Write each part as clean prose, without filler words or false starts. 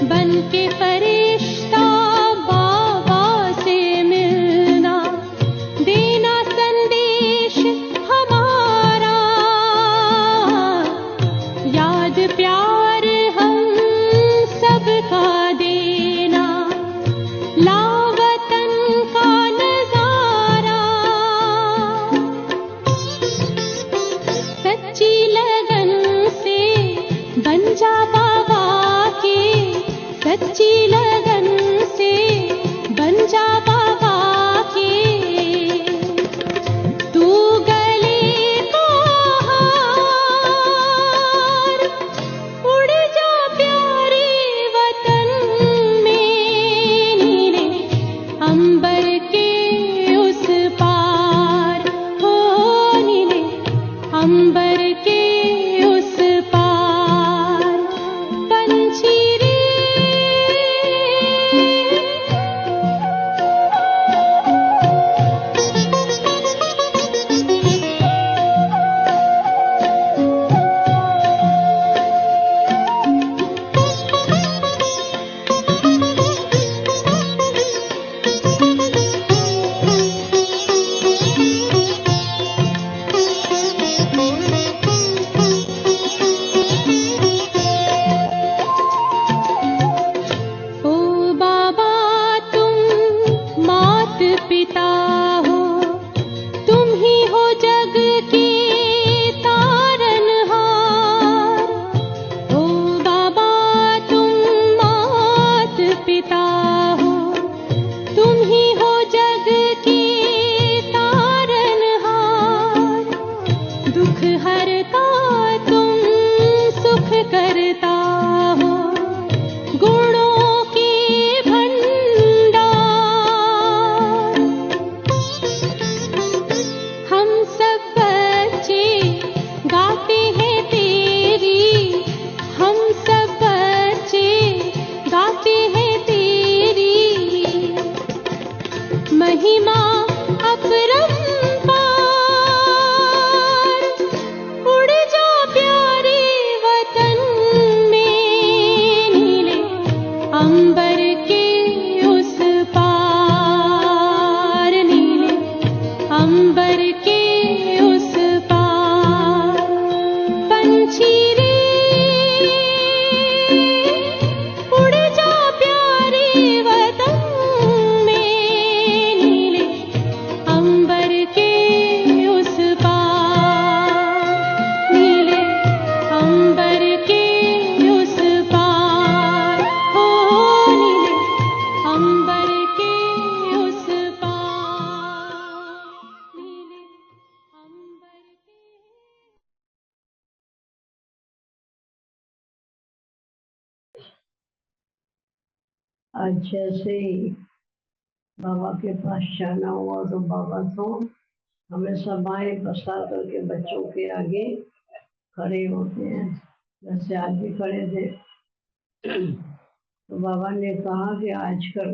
बन के फरिश्ता बाबा से मिलना, देना संदेश हमारा, याद प्यार हम सबका देना, लावतन का नजारा। सच्ची लगन से बन जा बाबा के, सच्ची लगन से बन जा बाबा के। तू गले को हार, उड़ जा प्यारे वतन में, नीले अंबर के उस पार, हो नीले अंबर के उस पार। पंछी रे ओ बाबा तुम मात पिता हो, तुम ही हो जग के तारनहार। ओ बाबा तुम मात पिता हो, तुम ही हो जग के तारनहार। दुख हरता तुम सुख करता हो, गुणों के भंडार। हम सब बच्चे गाते हैं तेरी, हम सब बच्चे गाते हैं तेरी महिमा अपरंपार। उड़ जा प्यारे वतन में, नीले अंबर के उस पार, नीले अंबर के उस पार। पंछी रे उड़ जा प्यारे वतन में, नीले अंबर के उस पार, नीले अंबर के उस पार, हो नीले अंबर के उस पार, नीले अंबर के। आज जैसे ही बाबा के पास जाना हुआ तो बाबा तो हमेशा बाएं पसार करके बच्चों के आगे खड़े होते हैं, जैसे आज भी खड़े थे। तो बाबा ने कहा कि आजकल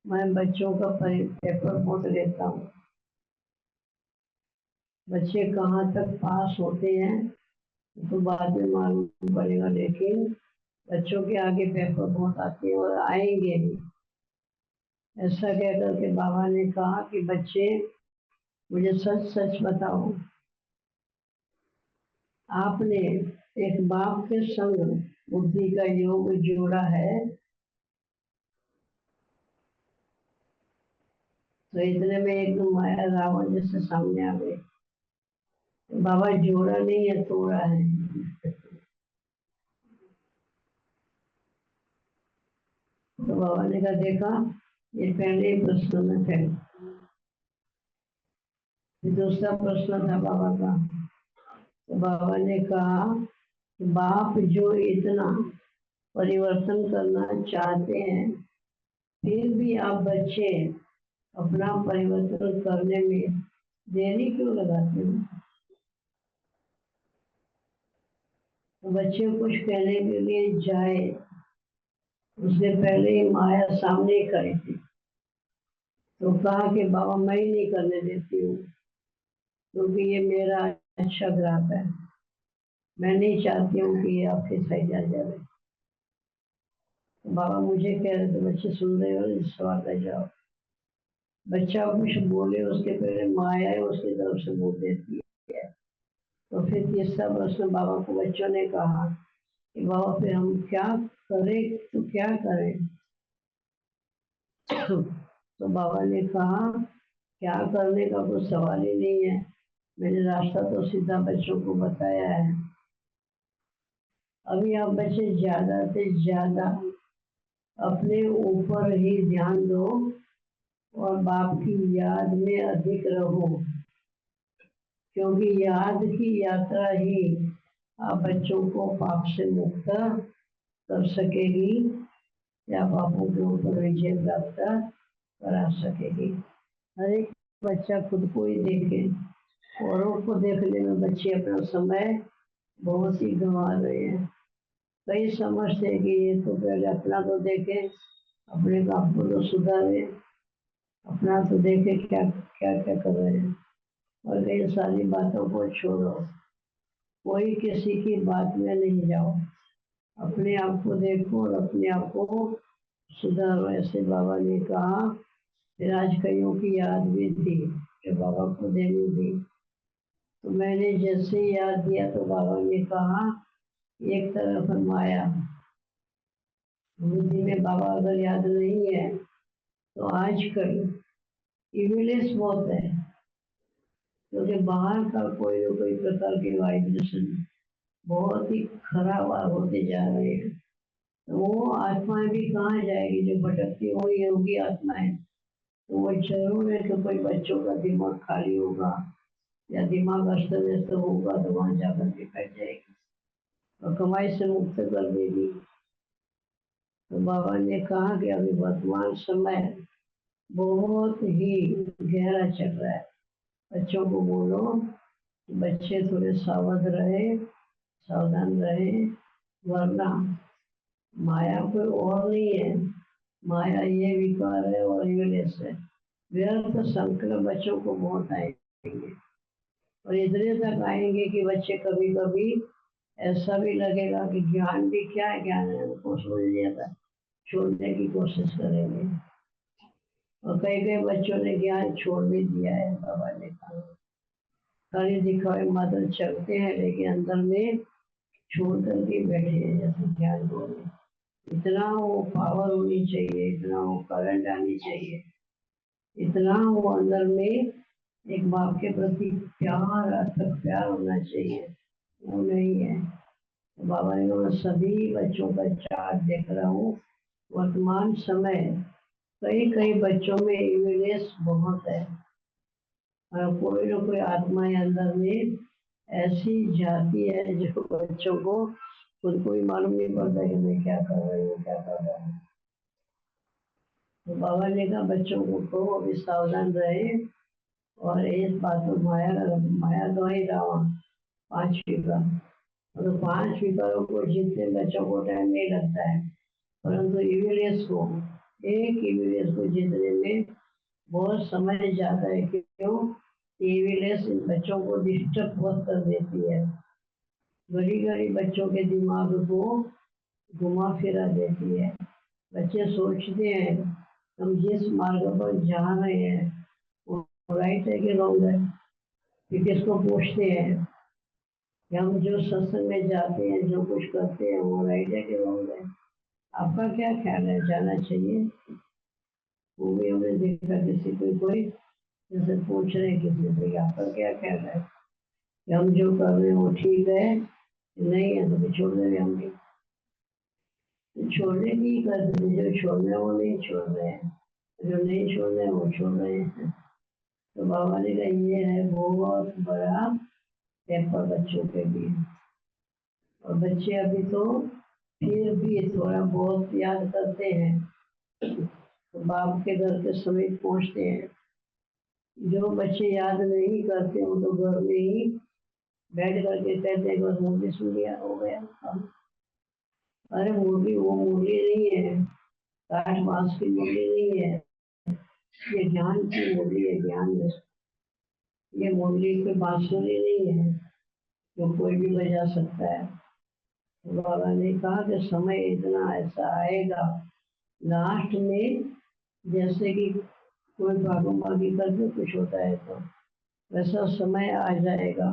मैं बच्चों का पेपर बहुत लेता हूँ, बच्चे कहाँ तक पास होते हैं तो बाद में मालूम पड़ेगा, लेकिन बच्चों के आगे पेपर बहुत आते हैं और आएंगे भी। ऐसा कहकर के बाबा ने कहा कि बच्चे मुझे सच सच बताओ, आपने एक बाप के संग बुद्धि का योग जोड़ा है? तो इतने में एकदम माया रावण जैसे सामने आ गए। बाबा जोड़ा नहीं है, तोड़ा है। तो बाबा ने कहा देखा, ये पहले ही प्रश्न में थे। दूसरा प्रश्न था बाबा का। तो बाबा ने कहा बाप जो इतना परिवर्तन करना चाहते हैं, फिर भी आप बच्चे अपना परिवर्तन करने में देरी क्यों लगाते हैं? तो बच्चे कुछ कहने के लिए जाए उससे पहले ही माया सामने ही खड़ी थी। तो कहा कि बाबा मैं ही नहीं करने देती हूँ, क्योंकि ये मेरा अच्छा ग्राहक है, मैं नहीं चाहती हूँ कि ये आपके सही जा जाए। बाबा मुझे कह रहे थे बच्चे सुन रहे हो, इस सवाल का जवाब। बच्चा कुछ बोले उसके पहले माया उसकी तरफ से बोल देती है। तो फिर तीसरा प्रश्न बाबा को बच्चों ने कहा कि बाबा फिर हम क्या करें, तो क्या करें? तो बाबा ने कहा क्या करने का कोई सवाल ही नहीं है, मैंने रास्ता तो सीधा बच्चों को बताया है। अभी आप बच्चे ज्यादा से ज्यादा अपने ऊपर ही ध्यान दो और बाप की याद में अधिक रहो, क्योंकि याद की यात्रा ही आप बच्चों को पाप से मुक्त कर सकेगी या पापों के ऊपर विजय प्राप्त करा सकेगी। हर एक बच्चा खुद को ही देखे, औरों को देखने में बच्चे अपना समय बहुत ही गंवा रहे हैं। कई समझते हैं कि ये तो पहले अपना तो देखे, अपने काम को तो सुधारे, अपना तो देखे क्या क्या क्या कर रहे हैं, और इन सारी बातों को छोड़ो, कोई किसी की बात में नहीं जाओ, अपने आप को देखो और अपने आप को सुधारो। ऐसे बाबा ने कहा। फिर आज कईयों की याद भी थी कि बाबा को देनी थी, तो मैंने जैसे ही याद दिया तो बाबा ने कहा एक तरफ माया, बुद्धि में बाबा अगर याद नहीं है तो आजकल इविलियंस बहुत है, क्योंकि बाहर का कोई न कोई प्रकार के वाइब्रेशन बहुत ही खराब होते जा रहे हैं। तो वो आत्माएं भी कहाँ जाएगी जो भटकती हुई होगी आत्माएं, तो वो जरूर है कि कोई बच्चों का दिमाग खाली होगा या दिमाग अस्त व्यस्त होगा तो वहां जाकर के बैठ जाएगी और कमाई से मुक्त कर देगी। तो बाबा ने कहा कि अभी वर्तमान समय बहुत ही गहरा चल रहा है, बच्चों को बोलो कि बच्चे थोड़े सावध रहे, सावधान रहे, वरना माया कोई और नहीं है, माया ये विकार है और इविलियंस है। व्यर्थ संकल्प बच्चों को बहुत आएंगे और इतने तक आएंगे कि बच्चे कभी कभी ऐसा भी लगेगा कि ज्ञान भी क्या है, ज्ञान है उनको समझ लिया था, छोड़ने की कोशिश करेंगे। और कई कई बच्चों ने ज्ञान छोड़ भी दिया है, बाबा ने कहा खाली दिखावे मात्र चलते हैं लेकिन अंदर में छोड़ करके बैठे हैं, जैसे ज्ञान बोले। इतना वो पावर होनी चाहिए, इतना वो करंट आनी चाहिए, इतना वो अंदर में एक बाप के प्रति प्यार, अथक प्यार होना चाहिए, वो नहीं है। तो बाबा ने कहा सभी बच्चों का चार्ट देख रहा हूँ, वर्तमान समय कई कई बच्चों में इविलियंस बहुत है और कोई ना कोई आत्माएं अंदर में ऐसी जाती है जो बच्चों को खुद को ही मालूम नहीं पड़ता कि मैं क्या कर रही हूँ, क्या कर रहा हूँ। तो बाबा ने कहा बच्चों को कहो अभी सावधान रहे और इस बात को माया तो ही रावण 5 विकार, तो 5 विकारों को जीतने बच्चों को टाइम नहीं लगता है, परंतु इविलियंस को, एक इविलियंस को जीतने में बहुत समय जाता है। क्यों? इविलियंस इन बच्चों को डिस्टर्ब बहुत कर देती है, घड़ी घड़ी बच्चों के दिमाग को घुमा फिरा देती है। बच्चे सोचते हैं हम जिस मार्ग पर जा रहे हैं वो राइट है कि रॉन्ग है, फिर किसको पूछते हैं कि हम जो सत्संग में जाते हैं, जो कुछ करते हैं वो राइट है कि रॉन्ग है। आपका क्या ख्याल है, जाना चाहिए? वो भी हमने देखा किसी को कोई जैसे पूछ रहे किसी से आपका क्या ख्याल है कि हम जो कर रहे हैं वो ठीक है नहीं है, तो छोड़ देंगे हम भी। छोड़ने की करते थे, जो छोड़ना है वो नहीं छोड़ रहे हैं, जो नहीं छोड़ना है वो छोड़ रहे हैं। तो बाबा ने कहा ये है बहुत बड़ा पेपर बच्चों के लिए, और बच्चे अभी तो फिर भी थोड़ा बहुत याद करते हैं, तो बाप के घर के समीप पहुंचते हैं। जो बच्चे याद नहीं करते वो तो घर में ही बैठ करके कहते हैं बस मुरली सुन लिया हो गया काम। अरे मुरली वो मुरली नहीं है, काठ बांस की मुरली नहीं है, ये ज्ञान की मुरली है, ज्ञान है। ये मुरली कोई बांसुरी नहीं है जो कोई भी बजा सकता है। बाबा ने कहा कि समय इतना ऐसा आएगा लास्ट में, जैसे कि कोई भागम भागी करके कुछ होता है तो वैसा समय आ जाएगा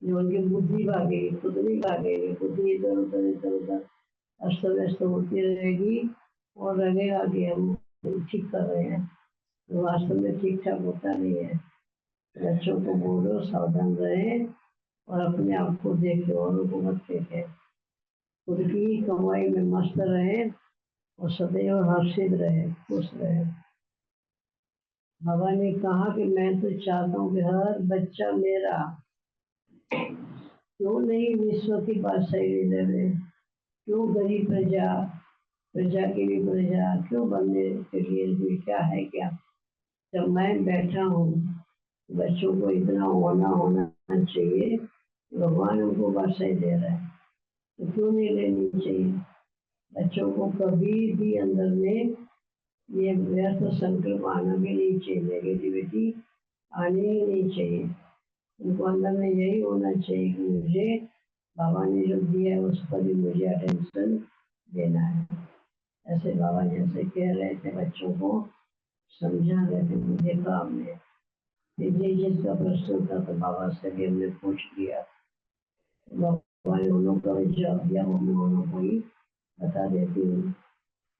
जो उनकी बुद्धि भागेगी, खुद नहीं भागेगी, बुद्धि इधर उधर अस्त व्यस्त होती रहेगी और लगेगा कि हम ठीक कर रहे हैं, तो वास्तव में ठीक ठाक होता नहीं है। बच्चों को बोलो सावधान रहे और अपने आप को देखे और उनको मत देखे, खुद की कमाई में मस्त रहे और सदैव हर्षित रहे, खुश रहे। बाबा ने कहा कि मैं तो चाहता हूँ कि हर बच्चा मेरा क्यों नहीं विश्व की बादशाही ले ले, क्यों गरीब प्रजा, प्रजा की भी प्रजा क्यों बनने के लिए भी क्या है क्या। जब मैं बैठा हूँ बच्चों को इतना होना चाहिए, भगवान उनको बादशाही दे रहा है तो क्यों नहीं लेनी चाहिए। बच्चों को कभी भी अंदर में ये व्यर्थ संकल्प आना भी नहीं चाहिए, नेगेटिविटी आनी ही नहीं चाहिए। उनको अंदर में यही होना चाहिए कि मुझे बाबा ने जो दिया है उस पर भी मुझे अटेंशन देना है। ऐसे बाबा जैसे कह रहे थे बच्चों को, समझा रहे थे, मुझे काम में जिसका प्रश्न था तो बाबा से भी हमने पूछ लिया, बाबा ने उन लोगों का भी जवाब दिया, वो मैं उन लोगों को ही बता देती हूँ।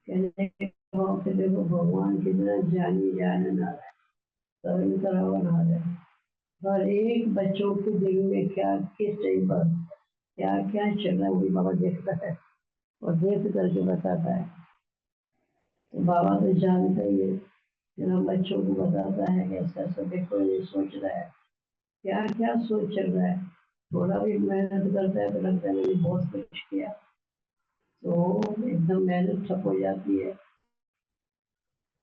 कहने के भाव के देखो भगवान कितना जानी जानना है, सर्व करावन आ है। हर एक बच्चों के दिल में क्या किस टाइम पर क्या क्या चल रहा है वही बाबा देखता है और देख करके बताता है। तो बाबा तो जानता ही है, फिर हम बच्चों को बताता है कि ऐसा ऐसा देखो ये सोच रहा है, क्या क्या सोच चल रहा है। थोड़ा भी मेहनत करता है तो लगता है मैंने बहुत कुछ किया, तो एकदम मेहनत ठप हो जाती है।